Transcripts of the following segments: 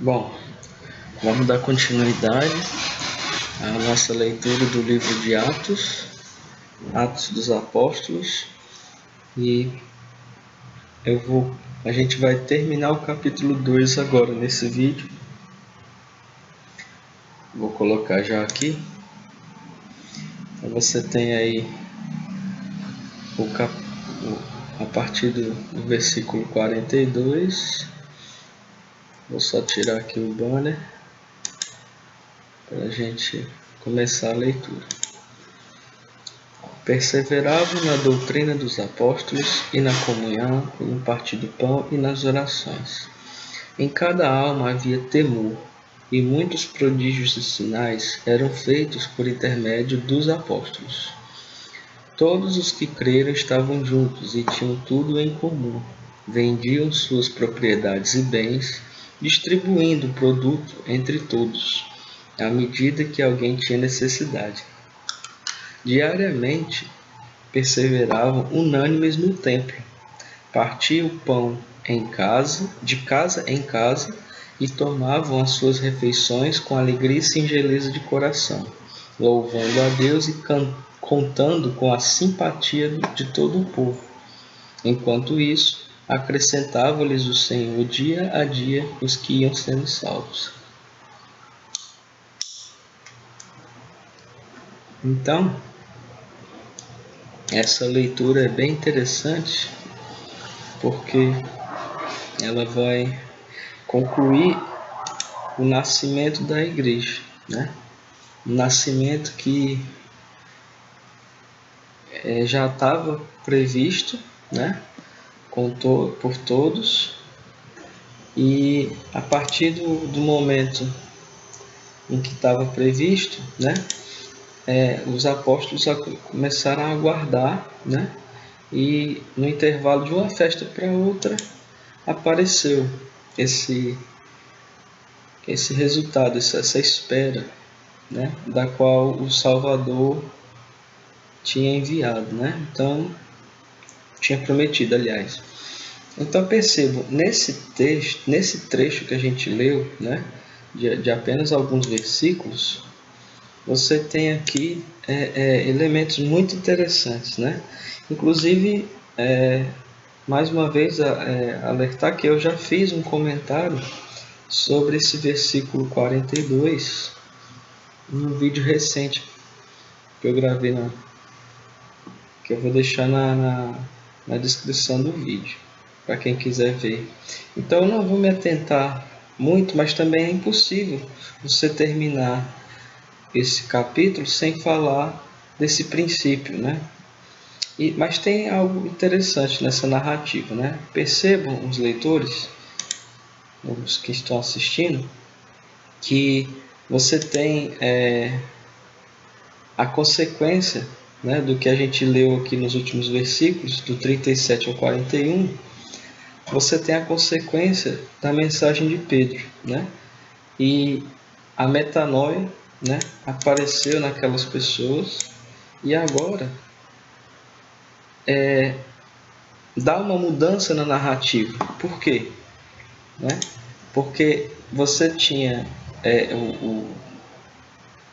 Bom, vamos dar continuidade à nossa leitura do livro de Atos dos Apóstolos, e a gente vai terminar o capítulo 2 agora nesse vídeo. Vou colocar já aqui. Então você tem aí a partir do versículo 42. Vou só tirar aqui o banner para a gente começar a leitura. Perseveravam na doutrina dos apóstolos e na comunhão, e no partir do pão e nas orações. Em cada alma havia temor, e muitos prodígios e sinais eram feitos por intermédio dos apóstolos. Todos os que creram estavam juntos e tinham tudo em comum. Vendiam suas propriedades e bens, distribuindo o produto entre todos, à medida que alguém tinha necessidade. Diariamente perseveravam unânimes no templo, partiam o pão de casa em casa, e tomavam as suas refeições com alegria e singeleza de coração, louvando a Deus e contando com a simpatia de todo o povo. Enquanto isso, acrescentava-lhes o Senhor dia a dia os que iam sendo salvos. Então, essa leitura é bem interessante, porque ela vai concluir o nascimento da igreja, né? Um nascimento que já estava previsto, né? Por todos, e a partir do momento em que estava previsto, né? Os apóstolos começaram a aguardar, né? E no intervalo de uma festa para outra apareceu esse resultado, essa espera, né? Da qual o Salvador tinha enviado, né? Então, tinha prometido, aliás. Então percebo, nesse trecho que a gente leu, né? De apenas alguns versículos, você tem aqui elementos muito interessantes, né? Inclusive, mais uma vez, alertar que eu já fiz um comentário sobre esse versículo 42 num vídeo recente que eu gravei, que eu vou deixar na descrição do vídeo, para quem quiser ver. Então eu não vou me atentar muito, mas também é impossível você terminar esse capítulo sem falar desse princípio, né? Mas tem algo interessante nessa narrativa, né? Percebam os leitores, os que estão assistindo, que você tem a consequência, né, do que a gente leu aqui nos últimos versículos, do 37 ao 41, você tem a consequência da mensagem de Pedro, né? E a metanoia, né, apareceu naquelas pessoas, e agora dá uma mudança na narrativa. Por quê? Né? Porque você tinha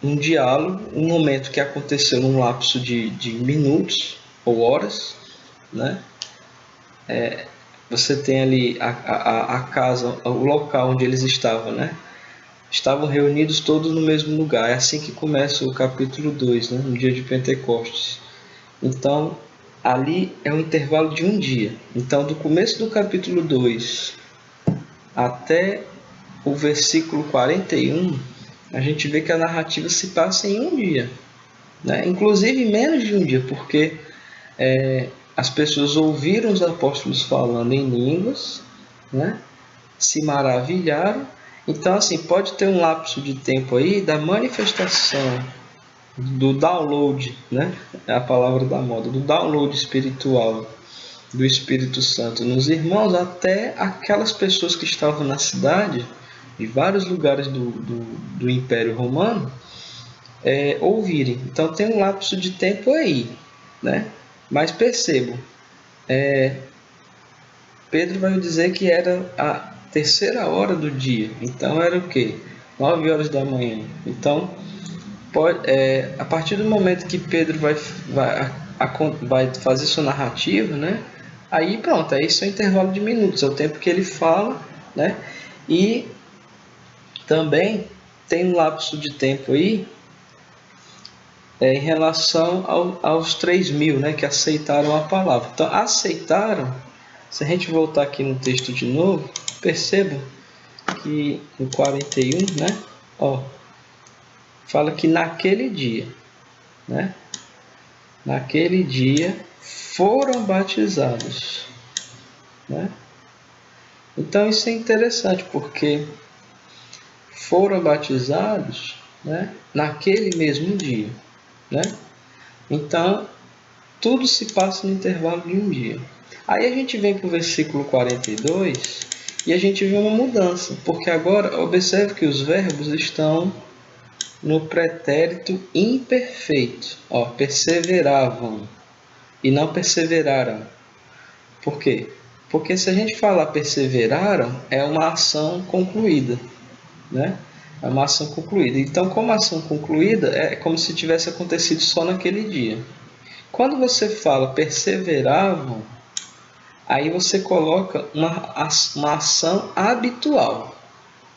um diálogo, um momento que aconteceu num lapso de minutos ou horas, né? Você tem ali a casa, o local onde eles estavam, né? Estavam reunidos todos no mesmo lugar. É assim que começa o capítulo 2, né? No dia de Pentecostes. Então, ali é um intervalo de um dia. Então, do começo do capítulo 2 até o versículo 41, a gente vê que a narrativa se passa em um dia, né? Inclusive menos de um dia, porque as pessoas ouviram os apóstolos falando em línguas, né? Se maravilharam. Então, assim, pode ter um lapso de tempo aí da manifestação, do download, né? É a palavra da moda, do download espiritual do Espírito Santo nos irmãos, até aquelas pessoas que estavam na cidade, de vários lugares do Império Romano, ouvirem. Então tem um lapso de tempo aí, né? Mas percebam, Pedro vai dizer que era terceira hora do dia. Então era o quê? 9 horas da manhã. Então, a partir do momento que Pedro vai fazer sua narrativa, né? Aí pronto, aí isso é um intervalo de minutos, é o tempo que ele fala, né? E também tem um lapso de tempo aí em relação aos 3.000, né? Que aceitaram a palavra. Então, aceitaram, se a gente voltar aqui no texto de novo, perceba que no 41, né? Ó, fala que naquele dia, né? Naquele dia foram batizados, né? Então isso é interessante porque foram batizados, né? Naquele mesmo dia, né? Então tudo se passa no intervalo de um dia. Aí a gente vem para o versículo 42 e a gente vê uma mudança, porque agora observe que os verbos estão no pretérito imperfeito. Ó, perseveravam e não perseveraram. Por quê? Porque se a gente falar perseveraram, é uma ação concluída, né? É uma ação concluída. Então, como ação concluída, é como se tivesse acontecido só naquele dia. Quando você fala perseveravam, aí você coloca uma ação habitual,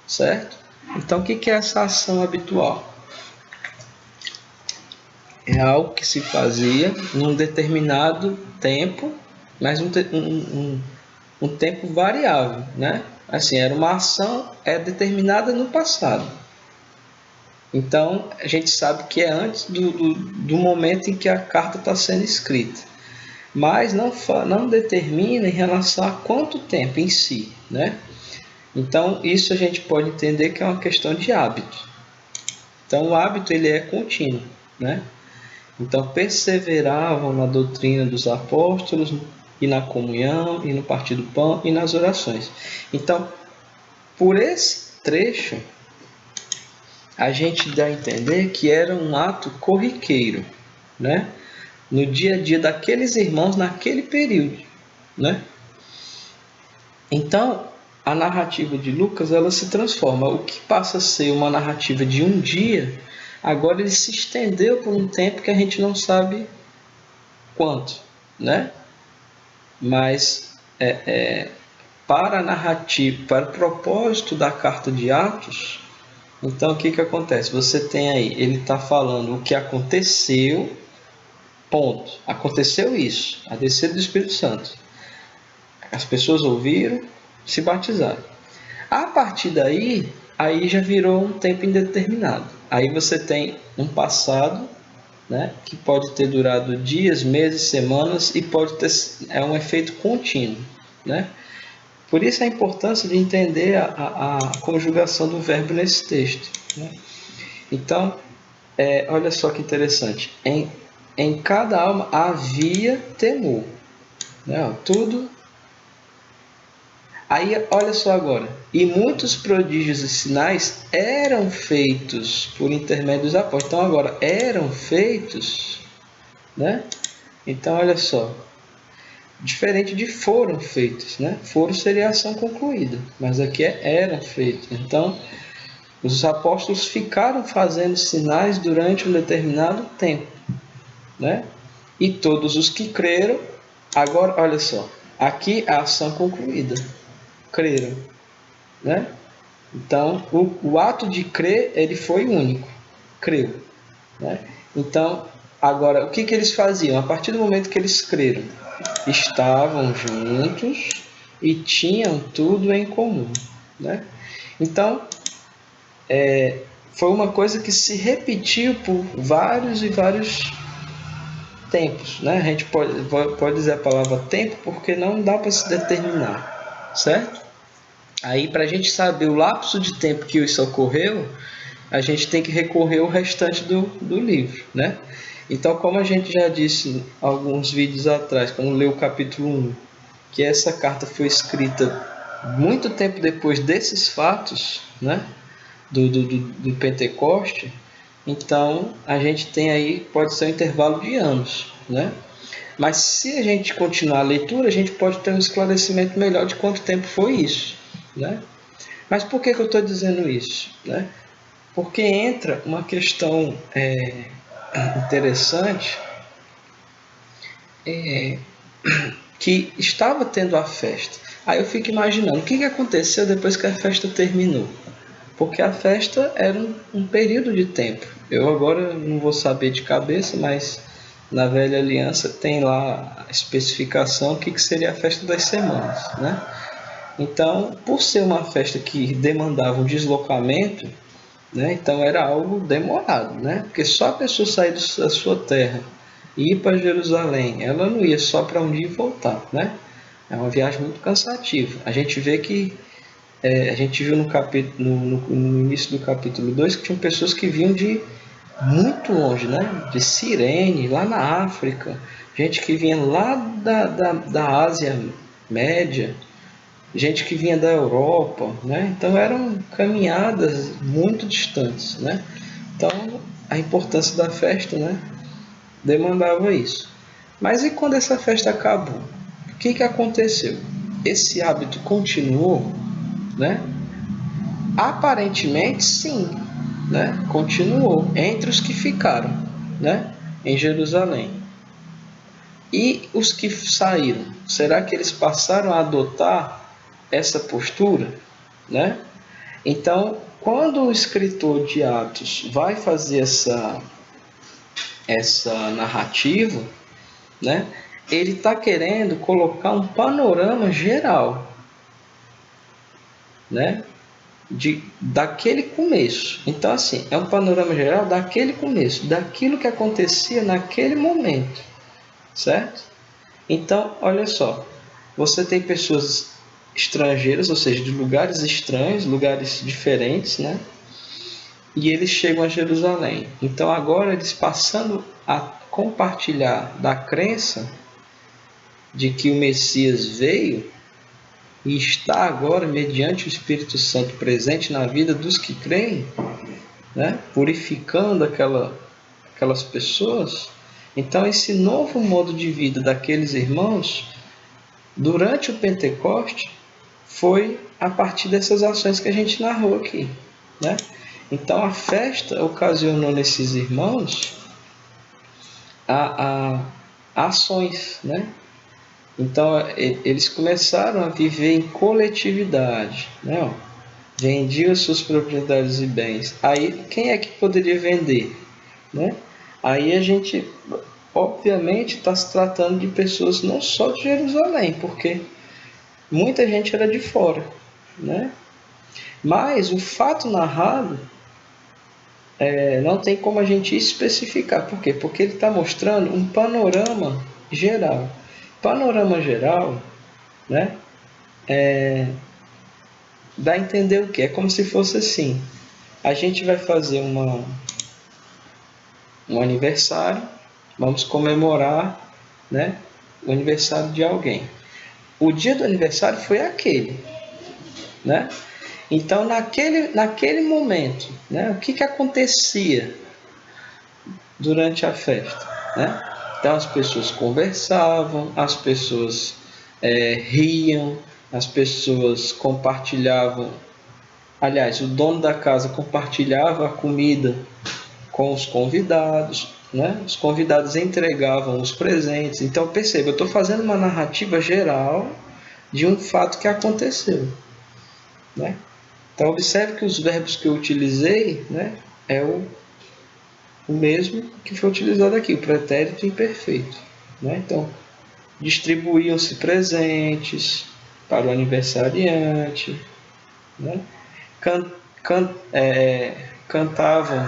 certo? Então, o que é essa ação habitual? É algo que se fazia num determinado tempo, mas um tempo variável, né? Assim, era uma ação determinada no passado. Então, a gente sabe que é antes do momento em que a carta está sendo escrita. Mas não determina em relação a quanto tempo em si, né? Então, isso a gente pode entender que é uma questão de hábito. Então, o hábito ele é contínuo, né? Então, perseveravam na doutrina dos apóstolos e na comunhão, e no partir do pão, e nas orações. Então, por esse trecho, a gente dá a entender que era um ato corriqueiro, né? No dia a dia daqueles irmãos naquele período, né? Então, a narrativa de Lucas ela se transforma. O que passa a ser uma narrativa de um dia, agora ele se estendeu por um tempo que a gente não sabe quanto, né? Mas para a narrativa, para o propósito da carta de Atos, então o que acontece? Você tem aí, ele está falando o que aconteceu, ponto. Aconteceu isso, a descida do Espírito Santo. As pessoas ouviram, se batizaram. A partir daí, aí já virou um tempo indeterminado. Aí você tem um passado, né, que pode ter durado dias, meses, semanas e pode ter um efeito contínuo, né? Por isso a importância de entender a conjugação do verbo nesse texto, né? Então, olha só que interessante. Em cada alma havia temor, né? Tudo. Aí, olha só agora. E muitos prodígios e sinais eram feitos por intermédio dos apóstolos. Então, agora, eram feitos, né? Então, olha só. Diferente de foram feitos, né? Foram seria a ação concluída, mas aqui eram feitos. Então, os apóstolos ficaram fazendo sinais durante um determinado tempo, né? E todos os que creram, agora, olha só, aqui a ação concluída, creram, né? Então, o ato de crer, ele foi único, creu, né? Então, agora, o que eles faziam? A partir do momento que eles creram, estavam juntos e tinham tudo em comum, né? Então, foi uma coisa que se repetiu por vários e vários tempos, né? A gente pode dizer a palavra tempo porque não dá para se determinar, certo? Aí, para a gente saber o lapso de tempo que isso ocorreu, a gente tem que recorrer ao restante do livro, né? Então, como a gente já disse alguns vídeos atrás, quando leu o capítulo 1, que essa carta foi escrita muito tempo depois desses fatos, né? do Pentecoste, então a gente tem aí, pode ser um intervalo de anos, né? Mas se a gente continuar a leitura, a gente pode ter um esclarecimento melhor de quanto tempo foi isso, né? Mas por que eu estou dizendo isso, né? Porque entra uma questão interessante, que estava tendo a festa. Aí eu fico imaginando o que aconteceu depois que a festa terminou. Porque a festa era um período de tempo. Eu agora não vou saber de cabeça, mas na velha aliança tem lá a especificação o que seria a festa das semanas, né? Então, por ser uma festa que demandava um deslocamento, né? Então era algo demorado, né? Porque só a pessoa sair da sua terra e ir para Jerusalém, ela não ia só para um dia e voltar, né? É uma viagem muito cansativa. A gente vê que a gente viu no início do capítulo 2 que tinham pessoas que vinham de muito longe, né? De Cirene, lá na África, gente que vinha lá da Ásia Média, gente que vinha da Europa, né? Então eram caminhadas muito distantes, né? Então a importância da festa, né? Demandava isso. Mas e quando essa festa acabou? O que aconteceu? Esse hábito continuou, né? Aparentemente sim, né? Continuou entre os que ficaram, né? Em Jerusalém. E os que saíram, será que eles passaram a adotar essa postura, né? Então, quando o escritor de Atos vai fazer essa narrativa, né? Ele está querendo colocar um panorama geral, né? Daquele começo. Então, assim, é um panorama geral daquele começo, daquilo que acontecia naquele momento, certo? Então, olha só, você tem pessoas estrangeiras, ou seja, de lugares estranhos, lugares diferentes, né? E eles chegam a Jerusalém. Então, agora eles passando a compartilhar da crença de que o Messias veio e está agora, mediante o Espírito Santo presente na vida dos que creem, né? Purificando aquelas pessoas. Então, esse novo modo de vida daqueles irmãos, durante o Pentecoste, foi a partir dessas ações que a gente narrou aqui, né? Então, a festa ocasionou nesses irmãos a ações, né? Então, eles começaram a viver em coletividade, né? Vendiam suas propriedades e bens. Aí, quem é que poderia vender, né? Aí a gente, obviamente, está se tratando de pessoas não só de Jerusalém, porque muita gente era de fora, né? Mas o fato narrado não tem como a gente especificar. Por quê? Porque ele está mostrando um panorama geral. Panorama geral, né? Dá a entender o que? É como se fosse assim. A gente vai fazer um aniversário, vamos comemorar, né, o aniversário de alguém. O dia do aniversário foi aquele, né? Então, naquele momento, né, o que acontecia durante a festa, né? Então, as pessoas conversavam, as pessoas riam, as pessoas compartilhavam. Aliás, o dono da casa compartilhava a comida com os convidados, né? Os convidados entregavam os presentes. Então, perceba, eu estou fazendo uma narrativa geral de um fato que aconteceu, né? Então, observe que os verbos que eu utilizei, né, é o mesmo que foi utilizado aqui, o pretérito imperfeito, né? Então, distribuíam-se presentes para o aniversariante, né? Can, cantavam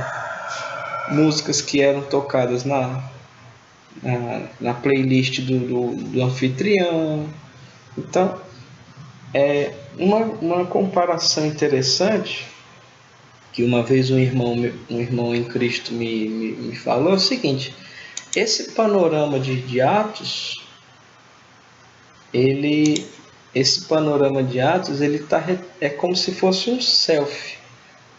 músicas que eram tocadas na playlist do anfitrião. Então, uma comparação interessante que uma vez um irmão em Cristo me falou é o seguinte: esse panorama de Atos, esse panorama de Atos, é como se fosse um selfie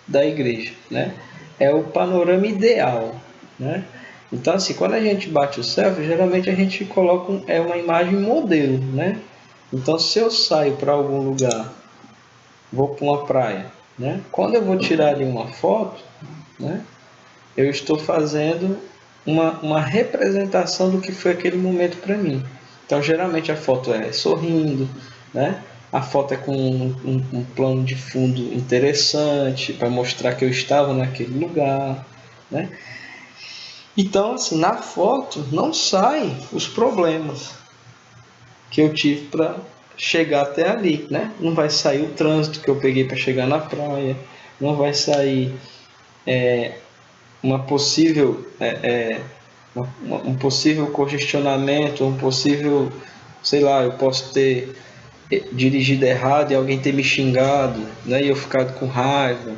da igreja, né? É o panorama ideal, né? Então, assim, quando a gente bate o selfie, geralmente a gente coloca uma imagem modelo, né? Então, se eu saio para algum lugar vou para uma praia, né? Quando eu vou tirar ali uma foto, né? Eu estou fazendo uma representação do que foi aquele momento para mim. Então, geralmente a foto é sorrindo, né? A foto é com um plano de fundo interessante para mostrar que eu estava naquele lugar, né? Então, assim, na foto não sai os problemas que eu tive para chegar até ali, né? Não vai sair o trânsito que eu peguei para chegar na praia, não vai sair uma possível um possível congestionamento, um possível, sei lá, eu posso ter dirigido errado e alguém ter me xingado, né? E eu ficado com raiva.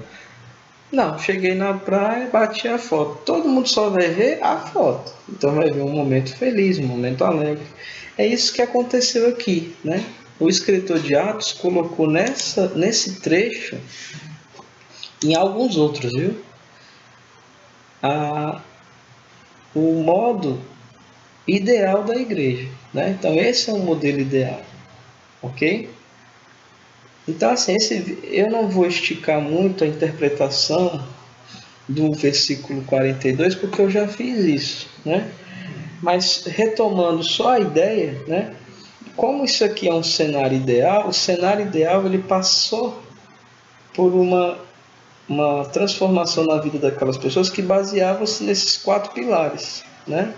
Não, cheguei na praia, bati a foto. Todo mundo só vai ver a foto. Então vai ver um momento feliz, um momento alegre. É isso que aconteceu aqui, né? O escritor de Atos colocou nesse trecho, em alguns outros, viu? A, o modo ideal da igreja, né? Então esse é o modelo ideal, ok? Então assim, eu não vou esticar muito a interpretação do versículo 42 porque eu já fiz isso, né? Mas retomando só a ideia, né? Como isso aqui é um cenário ideal, o cenário ideal ele passou por uma transformação na vida daquelas pessoas que baseavam-se nesses 4 pilares, né?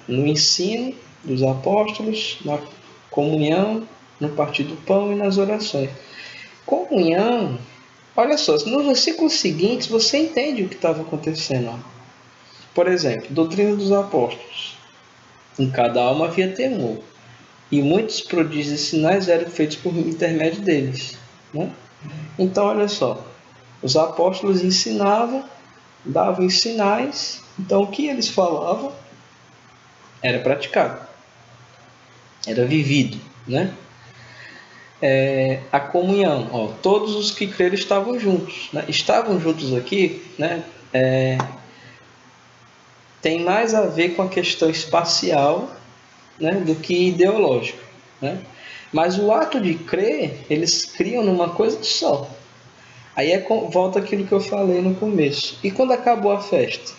No ensino dos apóstolos, na comunhão, no partir do pão e nas orações. Comunhão, olha só, nos versículos seguintes você entende o que estava acontecendo. Ó. Por exemplo, doutrina dos apóstolos. Em cada alma havia temor, e muitos prodígios e sinais eram feitos por intermédio deles. Né? Então, olha só, os apóstolos ensinavam, davam os sinais, então o que eles falavam era praticado, era vivido, né? A comunhão, ó, todos os que creram estavam juntos, né? Estavam juntos aqui, né? Tem mais a ver com a questão espacial, né, do que ideológica, né? Mas o ato de crer, eles criam numa coisa só. Aí volta aquilo que eu falei no começo. E quando acabou a festa?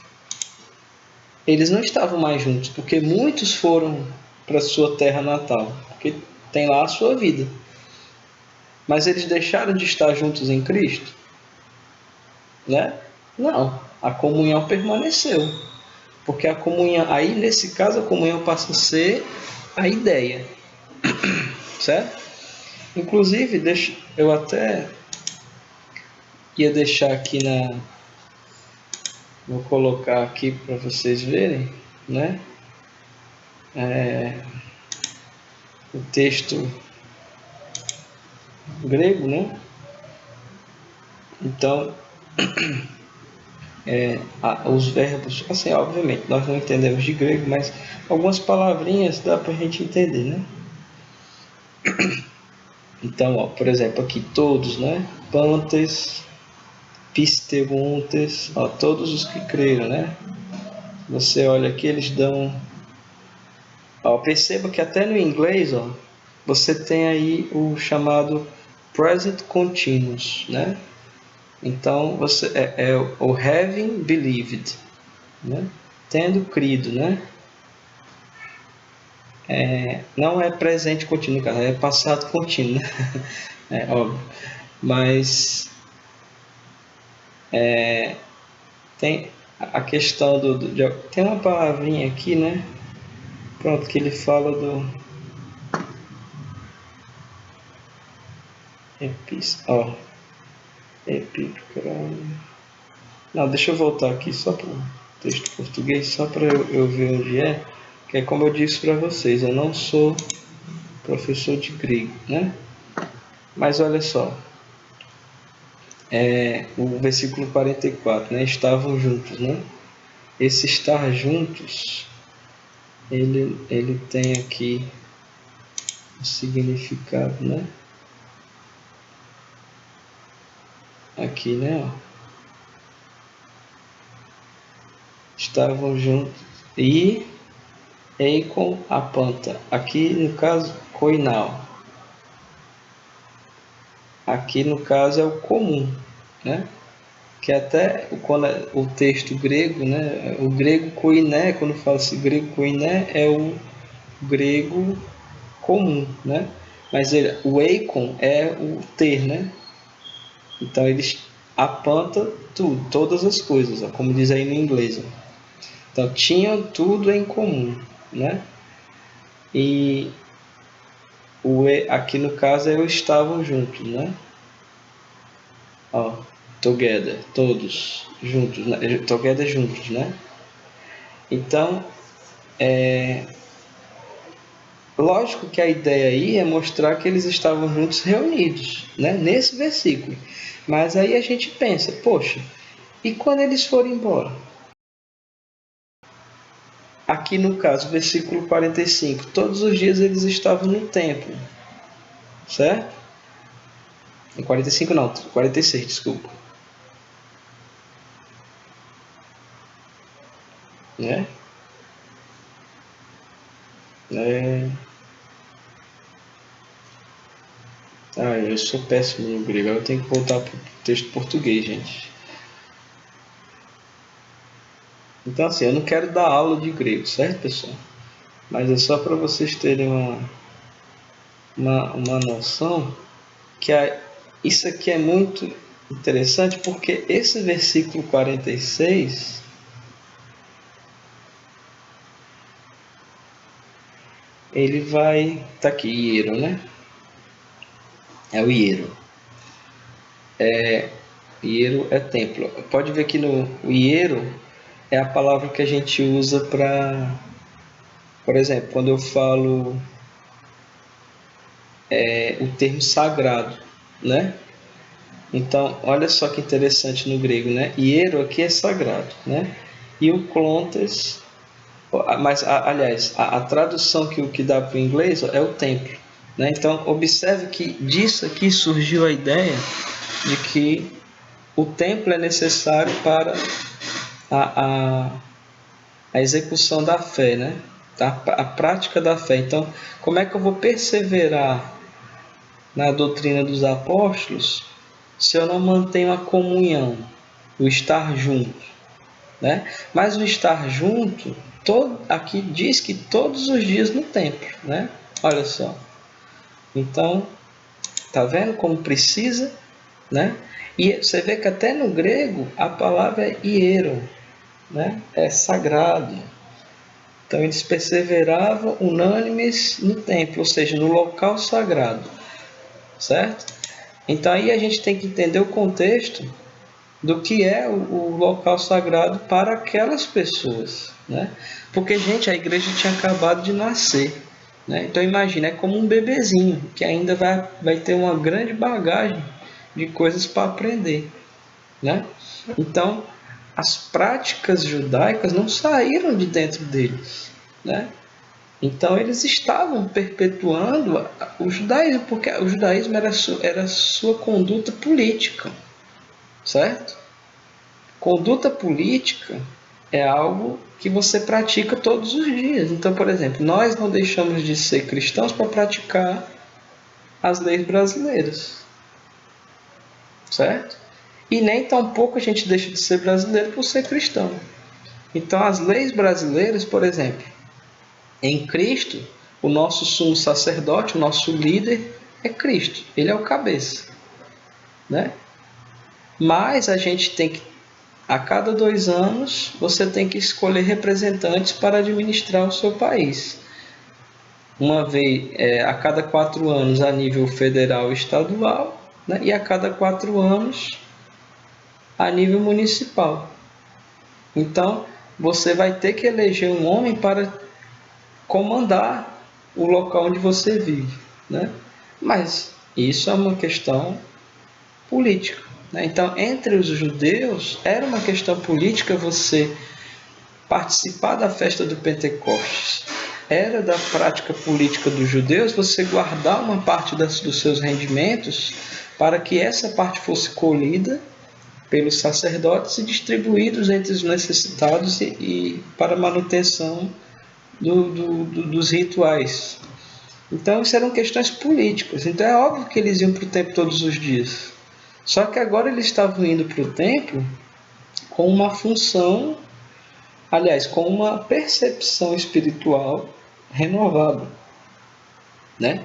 Eles não estavam mais juntos, porque muitos foram para sua terra natal, porque tem lá a sua vida. Mas eles deixaram de estar juntos em Cristo? Né? Não, a comunhão permaneceu. Porque a comunhão, aí nesse caso a comunhão passa a ser a ideia, certo? Inclusive, eu até ia deixar aqui vou colocar aqui para vocês verem, né? O texto grego, né? Então, os verbos, assim, obviamente, nós não entendemos de grego, mas algumas palavrinhas dá para a gente entender, né? Então, ó, por exemplo, aqui todos, né? Pantes, pisteuntes, ó, todos os que creram, né? Você olha aqui, eles dão. Ó, perceba que até no inglês, ó, você tem aí o chamado present continuous, né? Então você é o having believed, né? Tendo crido, né? Não é presente contínuo, cara, é passado contínuo, né? É óbvio. Mas tem a questão tem uma palavrinha aqui, né? Pronto, que ele fala do ó, epicron. Não, deixa eu voltar aqui só para o texto português, só para eu ver onde é. Que é como eu disse para vocês, eu não sou professor de grego, né? Mas olha só, o versículo 44, né? Estavam juntos, né? Esse estar juntos, ele tem aqui o significado, né? Aqui, né? Ó. Estavam juntos e eikon apanta. Aqui no caso, koinal. aqui no caso é o comum, né? Que até quando o texto grego, né? O grego koiné, quando fala-se grego koiné, é o grego comum, né? Mas o eikon é o ter, né? Então eles apontam tudo, todas as coisas, ó, como diz aí no inglês. Ó. Então tinham tudo em comum, né? E aqui no caso é o estavam juntos, né? Ó, together, todos juntos, né? Together juntos, né? Então, lógico que a ideia aí é mostrar que eles estavam juntos reunidos, né? Nesse versículo. Mas aí a gente pensa, poxa, e quando eles forem embora? Aqui no caso, versículo 45, todos os dias eles estavam no templo, certo? Em 45 não, 46, desculpa. Né? Eu sou péssimo no grego, eu tenho que voltar para o texto português, gente. Então assim, eu não quero dar aula de grego, certo, pessoal? Mas é só para vocês terem uma noção que isso aqui é muito interessante, porque esse versículo 46, ele vai... Tá aqui, hiero, né? É o hiero. Hiero é templo. Pode ver que no hiero é a palavra que a gente usa para... Por exemplo, quando eu falo o termo sagrado, né? Então, olha só que interessante no grego, né? Hiero aqui é sagrado, né? E o klontes, mas aliás, a tradução que dá para o inglês é o templo, né? Então, observe que disso aqui surgiu a ideia de que o templo é necessário para a, a execução da fé, né? A prática da fé. Então, como é que eu vou perseverar na doutrina dos apóstolos se eu não mantenho a comunhão, o estar junto, né? Mas o estar junto, aqui diz que todos os dias no templo, né? Olha só. Então, tá vendo como precisa, né? E você vê que até no grego a palavra é hiero, né? É sagrado. Então eles perseveravam unânimes no templo, ou seja, no local sagrado, certo? Então aí a gente tem que entender o contexto do que é o local sagrado para aquelas pessoas, né? Porque, gente, a igreja tinha acabado de nascer, né? Então imagina, é como um bebezinho que ainda vai ter uma grande bagagem de coisas para aprender, né? Então as práticas judaicas não saíram de dentro deles, né? Então eles estavam perpetuando o judaísmo, porque o judaísmo era sua conduta política, certo? Conduta política é algo que você pratica todos os dias. Então, por exemplo, nós não deixamos de ser cristãos para praticar as leis brasileiras, certo? E nem tampouco a gente deixa de ser brasileiro por ser cristão. Então, as leis brasileiras, por exemplo, em Cristo, o nosso sumo sacerdote, o nosso líder é Cristo. Ele é o cabeça, né? Mas a gente tem que, a cada 2 anos, você tem que escolher representantes para administrar o seu país. Uma vez a cada 4 anos a nível federal e estadual, né? E a cada 4 anos a nível municipal. Então, você vai ter que eleger um homem para comandar o local onde você vive, né? Mas isso é uma questão política, né? Então, entre os judeus, era uma questão política você participar da festa do Pentecostes. Era da prática política dos judeus você guardar uma parte dos seus rendimentos para que essa parte fosse colhida pelos sacerdotes e distribuídos entre os necessitados e para manutenção dos rituais. Então isso eram questões políticas. Então é óbvio que eles iam para o templo todos os dias. Só que agora eles estavam indo para o templo com uma função, aliás, com uma percepção espiritual renovada, né?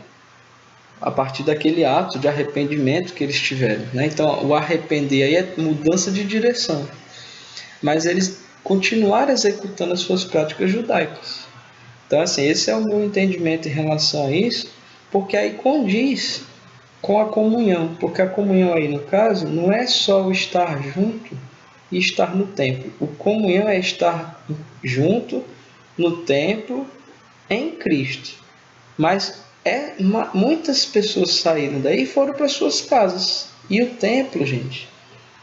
A partir daquele ato de arrependimento que eles tiveram, né? Então o arrepender aí é mudança de direção. Mas eles continuaram executando as suas práticas judaicas. Então, assim, esse é o meu entendimento em relação a isso, porque aí condiz com a comunhão, porque a comunhão aí, no caso, não é só o estar junto e estar no templo. O comunhão é estar junto no templo em Cristo. Mas muitas pessoas saíram daí e foram para suas casas. E o templo, gente,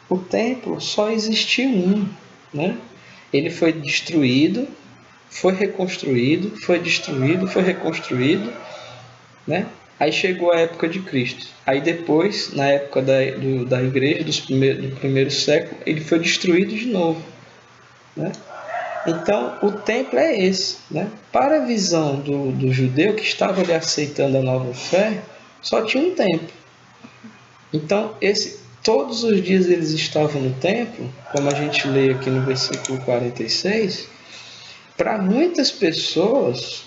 o templo só existiu um, né? Ele foi destruído, foi reconstruído, foi destruído, foi reconstruído, né? Aí chegou a época de Cristo. Aí depois, na época da igreja, do primeiro século, ele foi destruído de novo, né? Então, o templo é esse, né? Para a visão do judeu que estava ali aceitando a nova fé, só tinha um templo. Então, todos os dias eles estavam no templo, como a gente lê aqui no versículo 46, para muitas pessoas,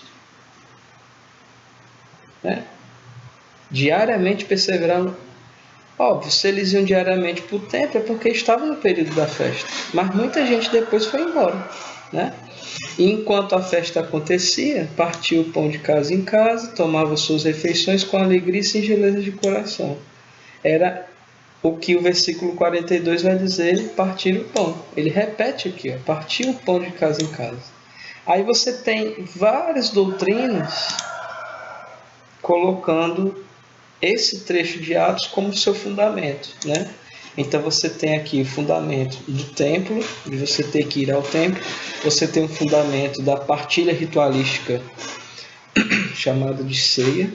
né, diariamente perseveraram. Óbvio, se eles iam diariamente para o templo é porque estavam no período da festa. Mas muita gente depois foi embora, né? E enquanto a festa acontecia, partia o pão de casa em casa, tomava suas refeições com alegria e singeleza de coração. Era o que o versículo 42 vai dizer, partir o pão. Ele repete aqui, ó, partir o pão de casa em casa. Aí você tem várias doutrinas colocando esse trecho de Atos como seu fundamento, né? Então você tem aqui o fundamento do templo, de você ter que ir ao templo. Você tem o fundamento da partilha ritualística chamada de ceia,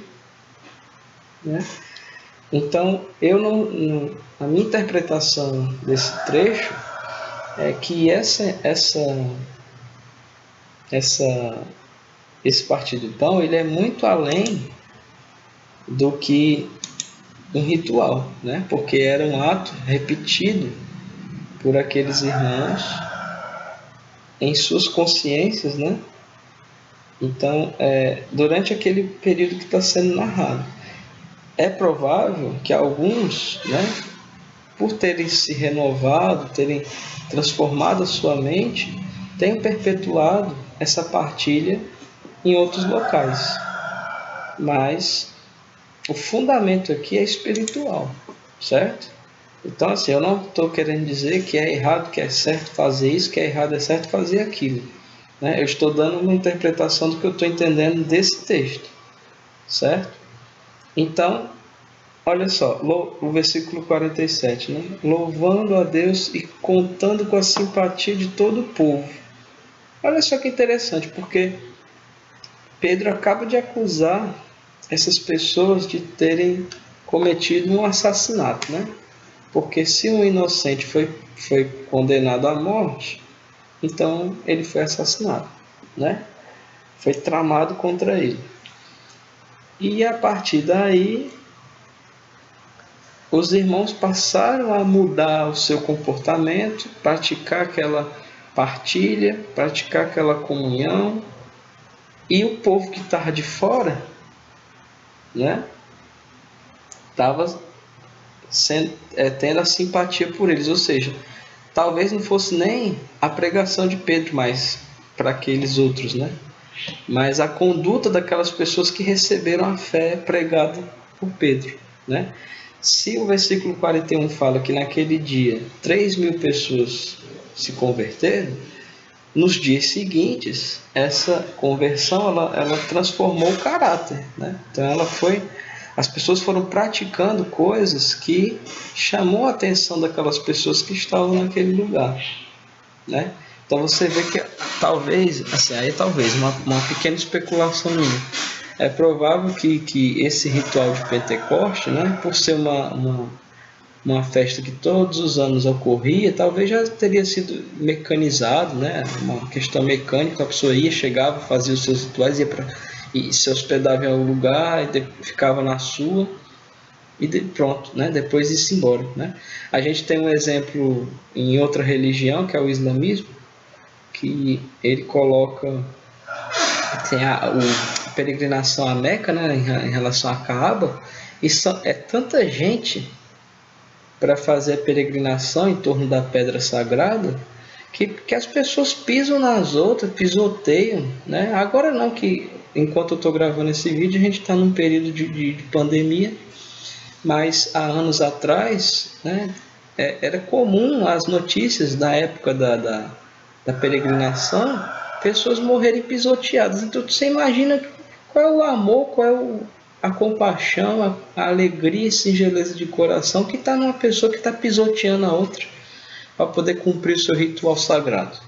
né? Então a minha interpretação desse trecho é que esse partir do pão ele é muito além do que um ritual, né? Porque era um ato repetido por aqueles irmãos em suas consciências, né? Então, durante aquele período que está sendo narrado, é provável que alguns, né, por terem se renovado, terem transformado a sua mente, tenham perpetuado essa partilha em outros locais. Mas o fundamento aqui é espiritual, certo? Então, assim, eu não estou querendo dizer que é errado, que é certo fazer isso, que é errado, é certo fazer aquilo, né? Eu estou dando uma interpretação do que eu estou entendendo desse texto, certo? Então, olha só, o versículo 47, né? Louvando a Deus e contando com a simpatia de todo o povo. Olha só que interessante, porque Pedro acaba de acusar essas pessoas de terem cometido um assassinato, né? Porque se um inocente foi condenado à morte, então ele foi assassinado, né? Foi tramado contra ele. E a partir daí, os irmãos passaram a mudar o seu comportamento, praticar aquela partilha, praticar aquela comunhão, e o povo que estava de fora, né, estava tendo a simpatia por eles, ou seja, talvez não fosse nem a pregação de Pedro mais para aqueles outros, né, mas a conduta daquelas pessoas que receberam a fé pregada por Pedro, né. Se o versículo 41 fala que naquele dia 3.000 pessoas se converteram, nos dias seguintes, essa conversão ela transformou o caráter, né? Então as pessoas foram praticando coisas que chamou a atenção daquelas pessoas que estavam naquele lugar, né? Então você vê que talvez, assim, aí talvez uma pequena especulação minha, é provável que esse ritual de Pentecoste, né, por ser uma festa que todos os anos ocorria, talvez já teria sido mecanizado, né? Uma questão mecânica, a pessoa ia, chegava, fazia os seus rituais, ia para e se hospedava em algum lugar e ficava na sua e pronto, né? Depois ia-se embora, né? A gente tem um exemplo em outra religião, que é o islamismo, que ele coloca, tem a peregrinação à Meca, né, em relação à Kaaba, e é tanta gente para fazer a peregrinação em torno da pedra sagrada que as pessoas pisam nas outras, pisoteiam, né? Agora não, que enquanto eu estou gravando esse vídeo a gente está num período de pandemia, mas há anos atrás, né, era comum as notícias da época da peregrinação, pessoas morrerem pisoteadas. Então você imagina qual é o amor, qual é a compaixão, a alegria e singeleza de coração que está numa pessoa que está pisoteando a outra para poder cumprir o seu ritual sagrado,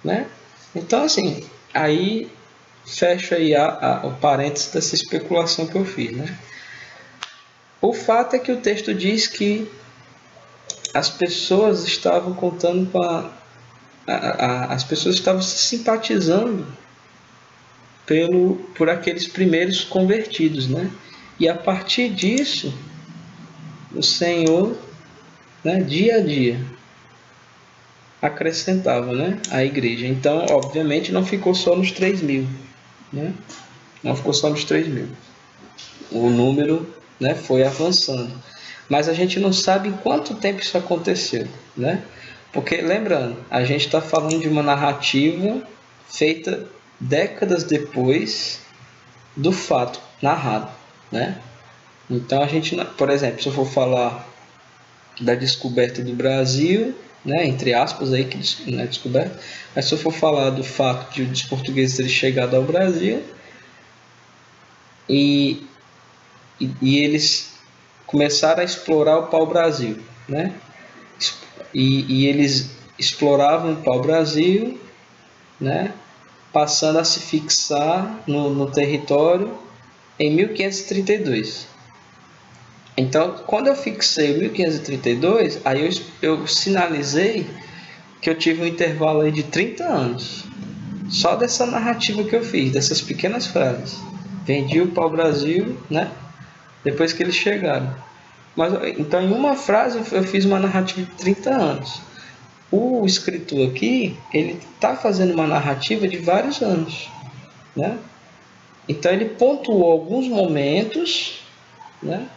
né? Então assim, aí fecha aí o parênteses dessa especulação que eu fiz, né? O fato é que o texto diz que as pessoas estavam contando com as pessoas estavam se simpatizando por aqueles primeiros convertidos, né? E a partir disso, o Senhor, né, dia a dia, acrescentava, né, a igreja. Então, obviamente, não ficou só nos 3.000, né? Não ficou só nos 3.000. O número, né, foi avançando. Mas a gente não sabe em quanto tempo isso aconteceu, né? Porque, lembrando, a gente está falando de uma narrativa feita décadas depois do fato narrado, né? Então a gente, por exemplo, se eu for falar da descoberta do Brasil, né, entre aspas aí que não é descoberta, mas se eu for falar do fato de os portugueses terem chegado ao Brasil e eles começaram a explorar o pau-brasil, né? E eles exploravam o pau-brasil, né? Passando a se fixar no território em 1532. Então, quando eu fixei 1532, aí eu sinalizei que eu tive um intervalo aí de 30 anos. Só dessa narrativa que eu fiz, dessas pequenas frases. Vendi o pau-brasil, né? Depois que eles chegaram. Mas, então, em uma frase, eu fiz uma narrativa de 30 anos. O escritor aqui, ele está fazendo uma narrativa de vários anos, né? Então, ele pontuou alguns momentos, né?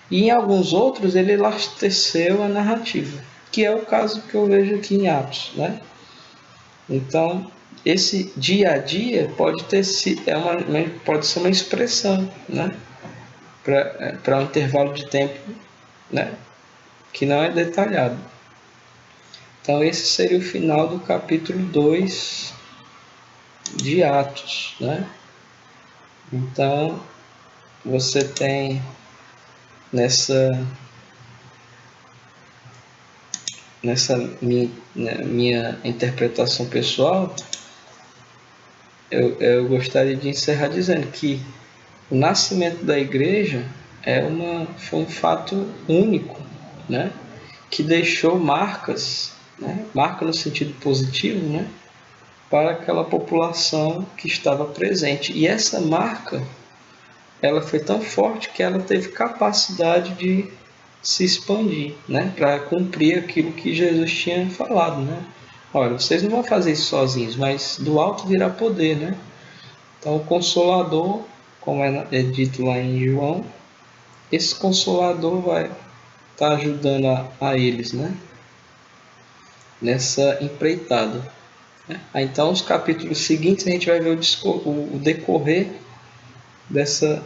E em alguns outros, ele elasteceu a narrativa, que é o caso que eu vejo aqui em Atos, né? Então, esse dia a dia pode pode ser uma expressão, né? Para um intervalo de tempo, né, que não é detalhado. Então esse seria o final do capítulo 2 de Atos, né? Então você tem nessa minha interpretação pessoal, eu gostaria de encerrar dizendo que o nascimento da igreja foi um fato único, né? Que deixou marcas, né? Marca no sentido positivo, né? Para aquela população que estava presente. E essa marca, ela foi tão forte que ela teve capacidade de se expandir, né? Para cumprir aquilo que Jesus tinha falado, né? Olha, vocês não vão fazer isso sozinhos, mas do alto virá poder, né? Então, o Consolador, como é dito lá em João, esse Consolador vai estar ajudando a eles, né? Nessa empreitada. Então, os capítulos seguintes a gente vai ver o decorrer dessa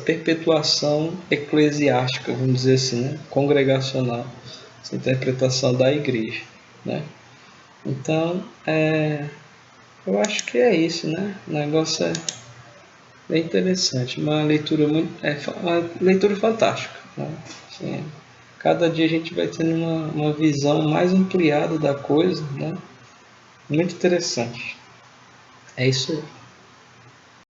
perpetuação eclesiástica, vamos dizer assim, né? Congregacional, essa interpretação da igreja, né? Então, eu acho que é isso, né? O negócio é bem interessante, uma leitura uma leitura fantástica, né? Assim, cada dia a gente vai tendo uma visão mais ampliada da coisa, né? Muito interessante. É isso aí.